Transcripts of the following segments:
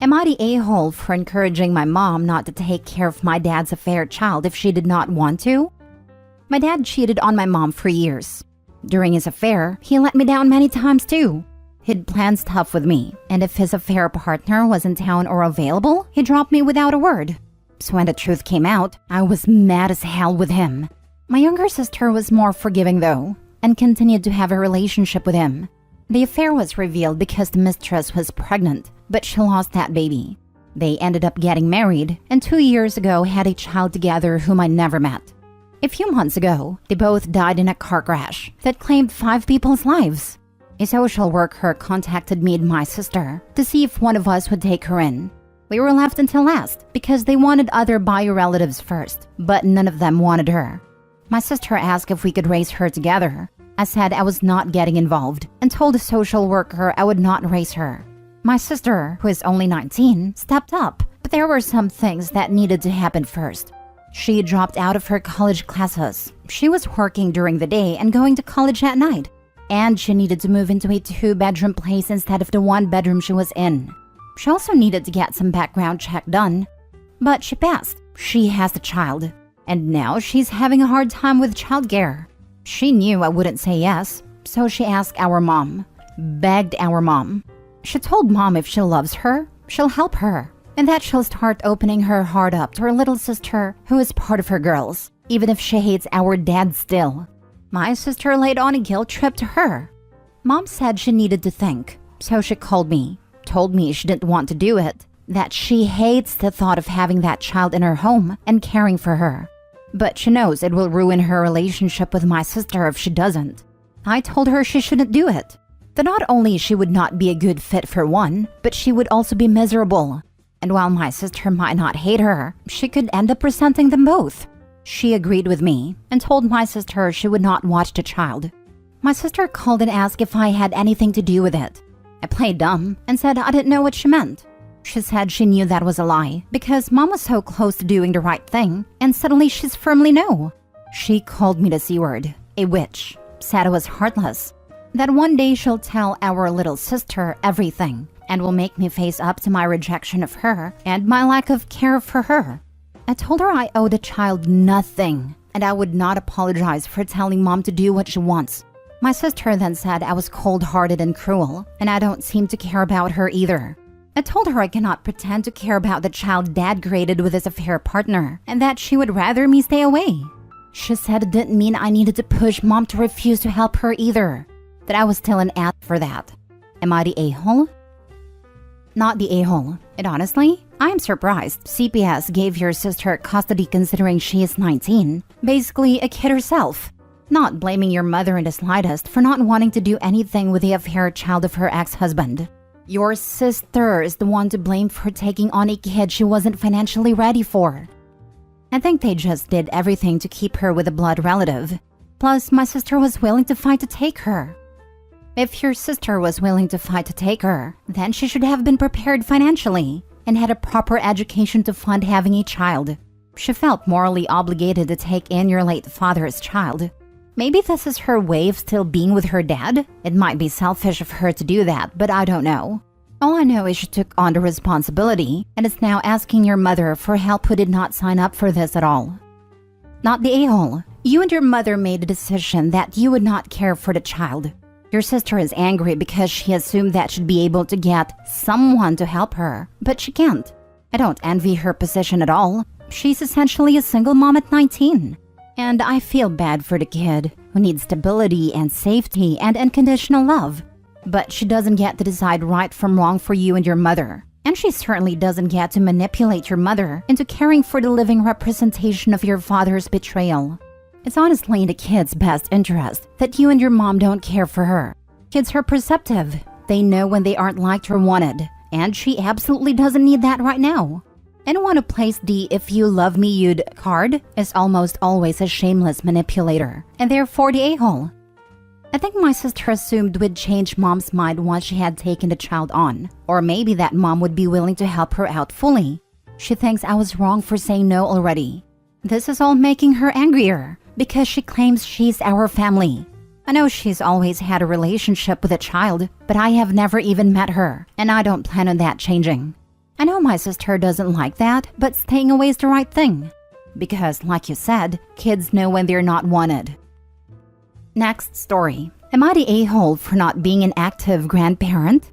Am I the a-hole for encouraging my mom not to take care of my dad's affair child if she did not want to? My dad cheated on my mom for years. During his affair, he let me down many times too. He'd plan stuff with me, and if his affair partner was in town or available, he dropped me without a word. So when the truth came out, I was mad as hell with him. My younger sister was more forgiving though, and continued to have a relationship with him. The affair was revealed because the mistress was pregnant, but she lost that baby. They ended up getting married, and 2 years ago had a child together whom I never met. A few months ago, they both died in a car crash that claimed 5 people's lives. A social worker contacted me and my sister to see if one of us would take her in. We were left until last because they wanted other bio-relatives first, but none of them wanted her. My sister asked if we could raise her together. I said I was not getting involved and told the social worker I would not raise her. My sister, who is only 19, stepped up, but there were some things that needed to happen first. She dropped out of her college classes. She was working during the day and going to college at night. And she needed to move into a 2-bedroom place instead of the 1-bedroom she was in. She also needed to get some background check done. But she passed. She has the child. And now she's having a hard time with childcare. She knew I wouldn't say yes, so she asked our mom. Begged our mom. She told mom if she loves her, she'll help her. And that she'll start opening her heart up to her little sister who is part of her girls, even if she hates our dad still. My sister laid on a guilt trip to her. Mom said she needed to think, so she called me, told me she didn't want to do it, that she hates the thought of having that child in her home and caring for her. But she knows it will ruin her relationship with my sister if she doesn't. I told her she shouldn't do it. That not only she would not be a good fit for one, but she would also be miserable. And while my sister might not hate her, she could end up resenting them both. She agreed with me and told my sister she would not watch the child. My sister called and asked if I had anything to do with it. I played dumb and said I didn't know what she meant. She said she knew that was a lie because mom was so close to doing the right thing, and suddenly she's firmly no. She called me the C-word, a witch, said I was heartless, that one day she'll tell our little sister everything and will make me face up to my rejection of her and my lack of care for her. I told her I owed the child nothing and I would not apologize for telling mom to do what she wants. My sister then said I was cold-hearted and cruel, and I don't seem to care about her either. I told her I cannot pretend to care about the child dad created with his affair partner, and that she would rather me stay away. She said it didn't mean I needed to push mom to refuse to help her either, that I was still an ass for that. Am I the a-hole? Not the a-hole. And honestly, I am surprised CPS gave your sister custody considering she is 19, basically a kid herself. Not blaming your mother in the slightest for not wanting to do anything with the affair child of her ex-husband. Your sister is the one to blame for taking on a kid she wasn't financially ready for. I think they just did everything to keep her with a blood relative. Plus, my sister was willing to fight to take her. If your sister was willing to fight to take her, then she should have been prepared financially and had a proper education to fund having a child. She felt morally obligated to take in your late father's child. Maybe this is her way of still being with her dad? It might be selfish of her to do that, but I don't know. All I know is she took on the responsibility and is now asking your mother for help who did not sign up for this at all. Not the a-hole. You and your mother made a decision that you would not care for the child. Your sister is angry because she assumed that she'd be able to get someone to help her, but she can't. I don't envy her position at all. She's essentially a single mom at 19. And I feel bad for the kid, who needs stability and safety and unconditional love. But she doesn't get to decide right from wrong for you and your mother. And she certainly doesn't get to manipulate your mother into caring for the living representation of your father's betrayal. It's honestly in the kid's best interest that you and your mom don't care for her. Kids are perceptive. They know when they aren't liked or wanted. And she absolutely doesn't need that right now. Anyone who plays the "if you love me you'd" card is almost always a shameless manipulator, and therefore the a-hole. I think my sister assumed we'd change mom's mind once she had taken the child on, or maybe that mom would be willing to help her out fully. She thinks I was wrong for saying no already. This is all making her angrier, because she claims she's our family. I know she's always had a relationship with a child, but I have never even met her, and I don't plan on that changing. I know my sister doesn't like that, but staying away is the right thing. Because, like you said, kids know when they're not wanted. Next story. Am I the a-hole for not being an active grandparent?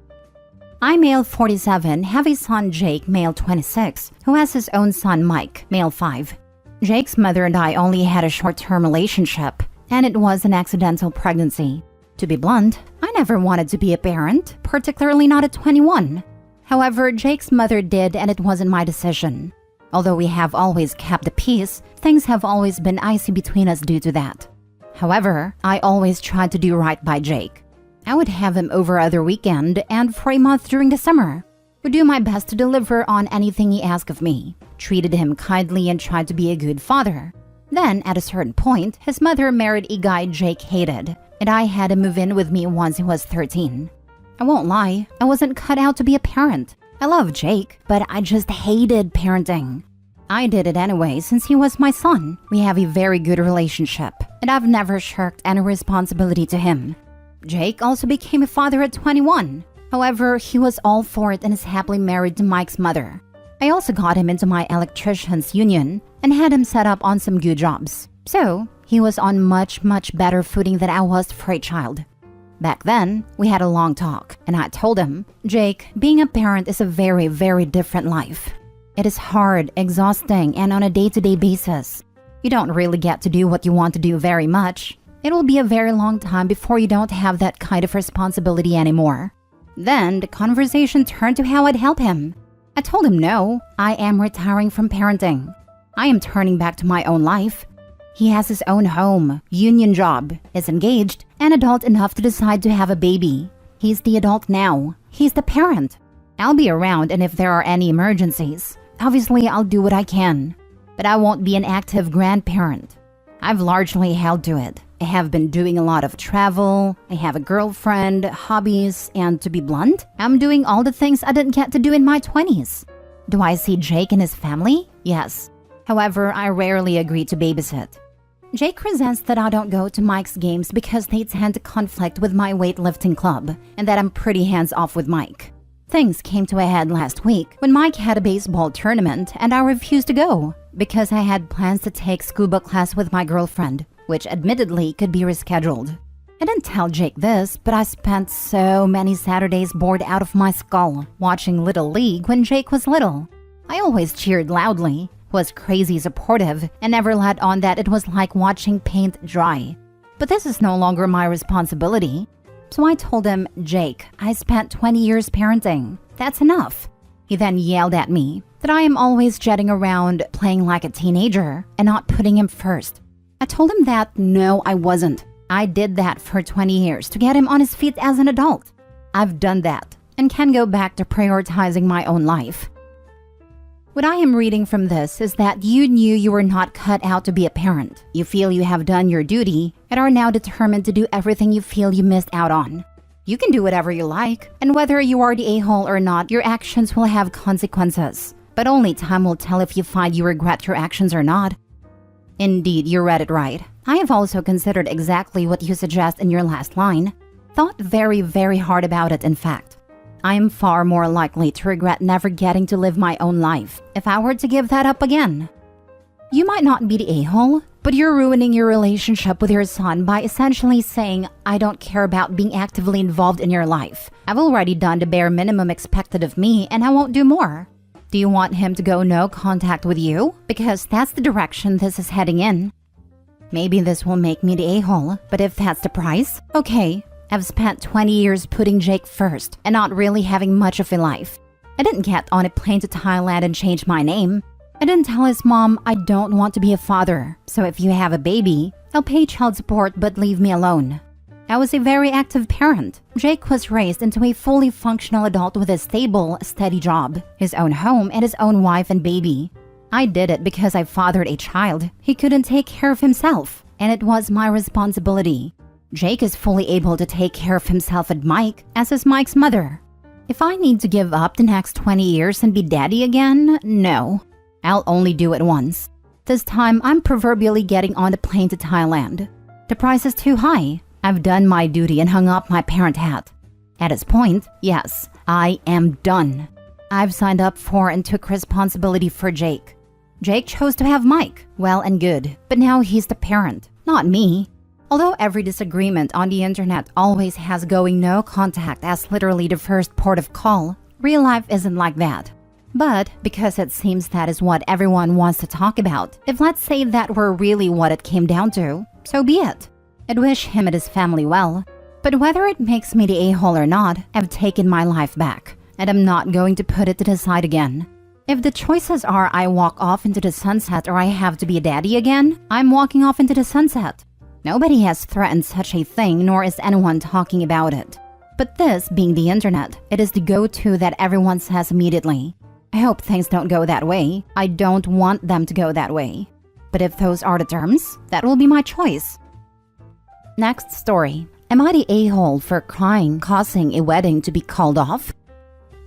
I, male 47, have a son Jake, male 26, who has his own son Mike, male 5. Jake's mother and I only had a short-term relationship, and it was an accidental pregnancy. To be blunt, I never wanted to be a parent, particularly not at 21. However, Jake's mother did, and it wasn't my decision. Although we have always kept the peace, things have always been icy between us due to that. However, I always tried to do right by Jake. I would have him over other weekend and for a month during the summer. Would do my best to deliver on anything he asked of me. Treated him kindly and tried to be a good father. Then, at a certain point, his mother married a guy Jake hated, and I had him move in with me once he was 13. I won't lie, I wasn't cut out to be a parent. I love Jake, but I just hated parenting. I did it anyway since he was my son. We have a very good relationship, and I've never shirked any responsibility to him. Jake also became a father at 21. However, he was all for it and is happily married to Mike's mother. I also got him into my electrician's union and had him set up on some good jobs. So, he was on much better footing than I was for a child. Back then, we had a long talk, and I told him, Jake, being a parent is a very different life. It is hard, exhausting, and on a day-to-day basis. You don't really get to do what you want to do very much. It will be a very long time before you don't have that kind of responsibility anymore. Then, the conversation turned to how I'd help him. I told him no, I am retiring from parenting. I am turning back to my own life. He has his own home, union job, is engaged, and adult enough to decide to have a baby. He's the adult now. He's the parent. I'll be around, and if there are any emergencies, obviously I'll do what I can. But I won't be an active grandparent. I've largely held to it. I have been doing a lot of travel, I have a girlfriend, hobbies, and to be blunt, I'm doing all the things I didn't get to do in my 20s. Do I see Jake and his family? Yes. However, I rarely agree to babysit. Jake resents that I don't go to Mike's games because they tend to conflict with my weightlifting club, and that I'm pretty hands-off with Mike. Things came to a head last week when Mike had a baseball tournament and I refused to go because I had plans to take scuba class with my girlfriend, which admittedly could be rescheduled. I didn't tell Jake this, but I spent so many Saturdays bored out of my skull watching Little League when Jake was little. I always cheered loudly, was crazy supportive, and never let on that it was like watching paint dry. But this is no longer my responsibility. So I told him, Jake, I spent 20 years parenting. That's enough. He then yelled at me that I am always jetting around playing like a teenager and not putting him first. I told him that no, I wasn't. I did that for 20 years to get him on his feet as an adult. I've done that and can go back to prioritizing my own life. What I am reading from this is that you knew you were not cut out to be a parent. You feel you have done your duty and are now determined to do everything you feel you missed out on. You can do whatever you like, and whether you are the a-hole or not, your actions will have consequences. But only time will tell if you find you regret your actions or not. Indeed, you read it right. I have also considered exactly what you suggest in your last line. Thought very hard about it, in fact. I am far more likely to regret never getting to live my own life if I were to give that up again. You might not be the a-hole, but you're ruining your relationship with your son by essentially saying, I don't care about being actively involved in your life. I've already done the bare minimum expected of me and I won't do more. Do you want him to go no contact with you? Because that's the direction this is heading in. Maybe this will make me the a-hole, but if that's the price, okay. I've spent 20 years putting Jake first and not really having much of a life. I didn't get on a plane to Thailand and change my name. I didn't tell his mom I don't want to be a father, so if you have a baby, I'll pay child support but leave me alone. I was a very active parent. Jake was raised into a fully functional adult with a stable, steady job, his own home, and his own wife and baby. I did it because I fathered a child. He couldn't take care of himself, and it was my responsibility. Jake is fully able to take care of himself and Mike, as is Mike's mother. If I need to give up the next 20 years and be daddy again, no. I'll only do it once. This time, I'm proverbially getting on the plane to Thailand. The price is too high. I've done my duty and hung up my parent hat. At this point, yes, I am done. I've signed up for and took responsibility for Jake. Jake chose to have Mike, well and good, but now he's the parent, not me. Although every disagreement on the internet always has going no contact as literally the first port of call, real life isn't like that. But because it seems that is what everyone wants to talk about, if let's say that were really what it came down to, so be it. I'd wish him and his family well. But whether it makes me the a-hole or not, I've taken my life back, and I'm not going to put it to the side again. If the choices are I walk off into the sunset or I have to be a daddy again, I'm walking off into the sunset. Nobody has threatened such a thing, nor is anyone talking about it. But this, being the internet, it is the go-to that everyone says immediately. I hope things don't go that way. I don't want them to go that way. But if those are the terms, that will be my choice. Next story. Am I the a-hole for crying, causing a wedding to be called off?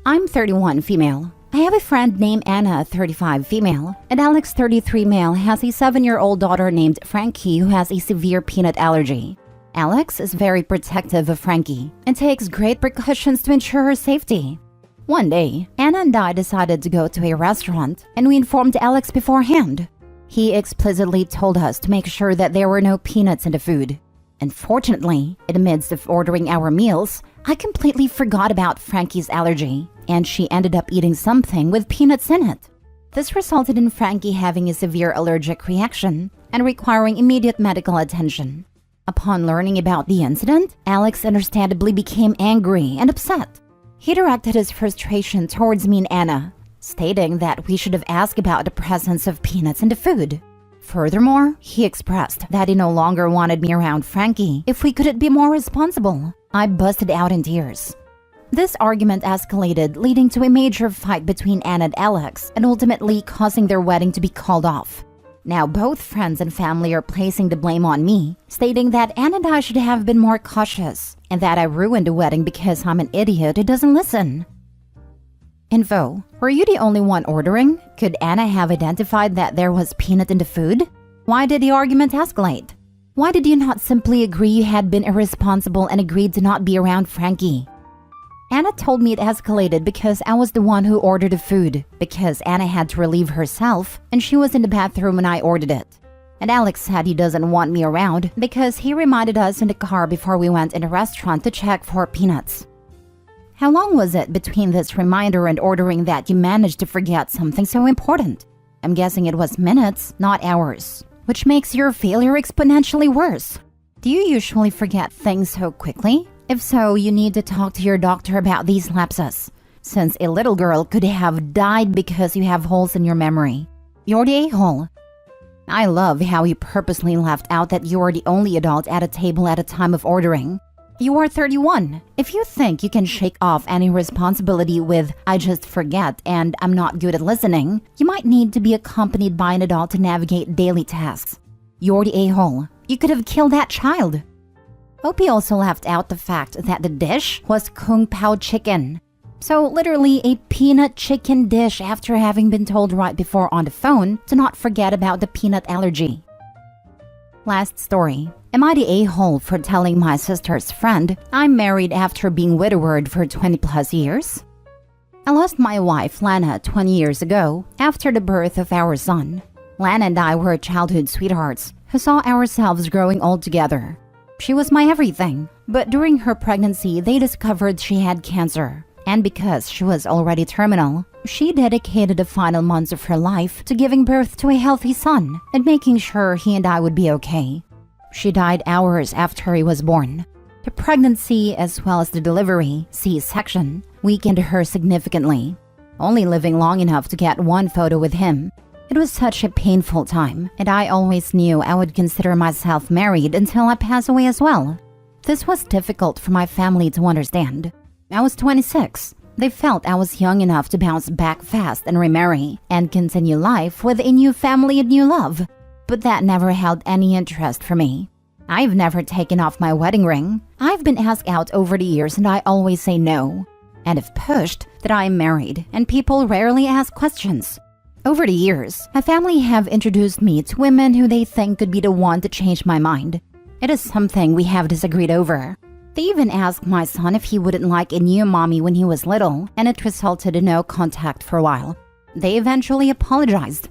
I'm 31, female. I have a friend named Anna, 35, female, and Alex, 33, male, has a 7-year-old daughter named Frankie who has a severe peanut allergy. Alex is very protective of Frankie and takes great precautions to ensure her safety. One day, Anna and I decided to go to a restaurant, and we informed Alex beforehand. He explicitly told us to make sure that there were no peanuts in the food. Unfortunately, in the midst of ordering our meals, I completely forgot about Frankie's allergy, and she ended up eating something with peanuts in it. This resulted in Frankie having a severe allergic reaction and requiring immediate medical attention. Upon learning about the incident, Alex understandably became angry and upset. He directed his frustration towards me and Anna, stating that we should have asked about the presence of peanuts in the food. Furthermore, he expressed that he no longer wanted me around Frankie if we couldn't be more responsible. I busted out in tears. This argument escalated, leading to a major fight between Anna and Alex and ultimately causing their wedding to be called off. Now both friends and family are placing the blame on me, stating that Anna and I should have been more cautious and that I ruined the wedding because I'm an idiot who doesn't listen. Info. Were you the only one ordering? Could Anna have identified that there was peanut in the food? Why did the argument escalate? Why did you not simply agree you had been irresponsible and agreed to not be around Frankie? Anna told me it escalated because I was the one who ordered the food, because Anna had to relieve herself and she was in the bathroom when I ordered it. And Alex said he doesn't want me around because he reminded us in the car before we went in the restaurant to check for peanuts. How long was it between this reminder and ordering that you managed to forget something so important? I'm guessing it was minutes, not hours, which makes your failure exponentially worse. Do you usually forget things so quickly? If so, you need to talk to your doctor about these lapses, since a little girl could have died because you have holes in your memory. You're the a-hole. I love how you purposely left out that you are the only adult at a table at a time of ordering. You are 31. If you think you can shake off any responsibility with "I just forget" and "I'm not good at listening," you might need to be accompanied by an adult to navigate daily tasks. You're the a-hole. You could have killed that child. Hope he also left out the fact that the dish was Kung Pao chicken. So literally a peanut chicken dish after having been told right before on the phone to not forget about the peanut allergy. Last story. Am I the a-hole for telling my sister's friend I'm married after being widowed for 20 plus years? I lost my wife, Lana, 20 years ago after the birth of our son. Lana and I were childhood sweethearts who saw ourselves growing old together. She was my everything, but during her pregnancy, they discovered she had cancer. And because she was already terminal, she dedicated the final months of her life to giving birth to a healthy son and making sure he and I would be okay. She died hours after he was born. The pregnancy, as well as the delivery, C-section, weakened her significantly, only living long enough to get one photo with him. It was such a painful time, and I always knew I would consider myself married until I pass away as well. This was difficult for my family to understand. I was 26. They felt I was young enough to bounce back fast and remarry, and continue life with a new family and new love. But that never held any interest for me. I've never taken off my wedding ring. I've been asked out over the years and I always say no. And if pushed, that I am married, and people rarely ask questions. Over the years, my family have introduced me to women who they think could be the one to change my mind. It is something we have disagreed over. They even asked my son if he wouldn't like a new mommy when he was little, and it resulted in no contact for a while. They eventually apologized.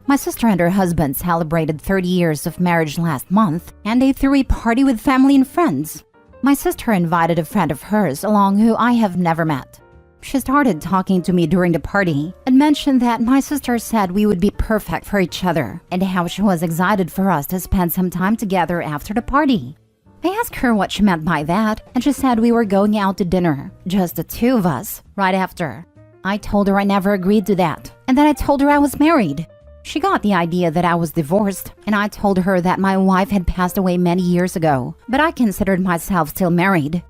My sister and her husband celebrated 30 years of marriage last month, and they threw a party with family and friends. My sister invited a friend of hers along who I have never met. She started talking to me during the party and mentioned that my sister said we would be perfect for each other and how she was excited for us to spend some time together after the party. I asked her what she meant by that, and she said we were going out to dinner, just the two of us, right after. I told her I never agreed to that, and then I told her I was married. She got the idea that I was divorced, and I told her that my wife had passed away many years ago, but I considered myself still married.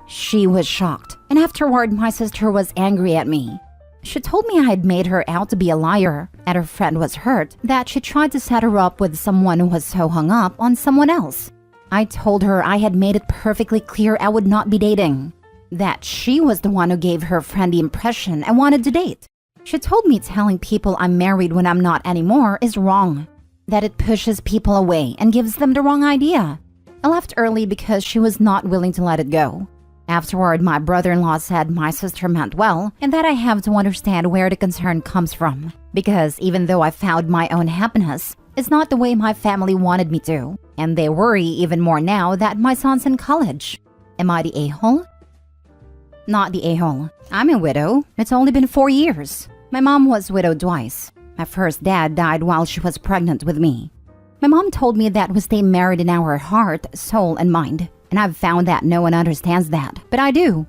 She was shocked, and afterward my sister was angry at me. She told me I had made her out to be a liar, and her friend was hurt that she tried to set her up with someone who was so hung up on someone else. I told her I had made it perfectly clear I would not be dating, that she was the one who gave her friend the impression I wanted to date. She told me telling people I'm married when I'm not anymore is wrong, that it pushes people away and gives them the wrong idea. I left early because she was not willing to let it go. Afterward, my brother-in-law said my sister meant well and that I have to understand where the concern comes from, because even though I found my own happiness, it's not the way my family wanted me to, and they worry even more now that my son's in college. Am I the a-hole? Not the a-hole. I'm a widow. It's only been 4 years. My mom was widowed twice. My first dad died while she was pregnant with me. My mom told me that we stay married in our heart, soul, and mind, and I've found that no one understands that, but I do.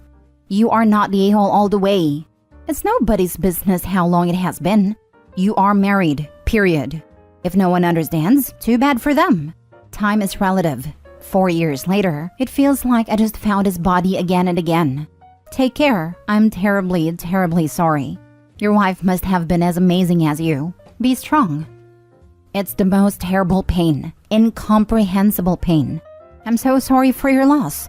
You are not the a-hole all the way. It's nobody's business how long it has been. You are married, period. If no one understands, too bad for them. Time is relative. 4 years later, it feels like I just found his body again and again. Take care. I'm terribly, terribly sorry. Your wife must have been as amazing as you. Be strong. It's the most terrible pain, incomprehensible pain. I'm so sorry for your loss.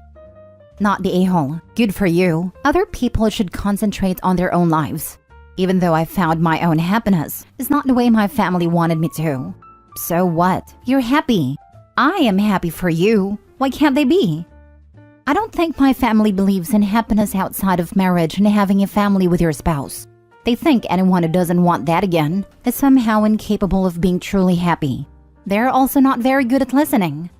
Not the a-hole. Good for you. Other people should concentrate on their own lives. Even though I found my own happiness, it's not the way my family wanted me to. So what? You're happy. I am happy for you. Why can't they be? I don't think my family believes in happiness outside of marriage and having a family with your spouse. They think anyone who doesn't want that again is somehow incapable of being truly happy. They're also not very good at listening.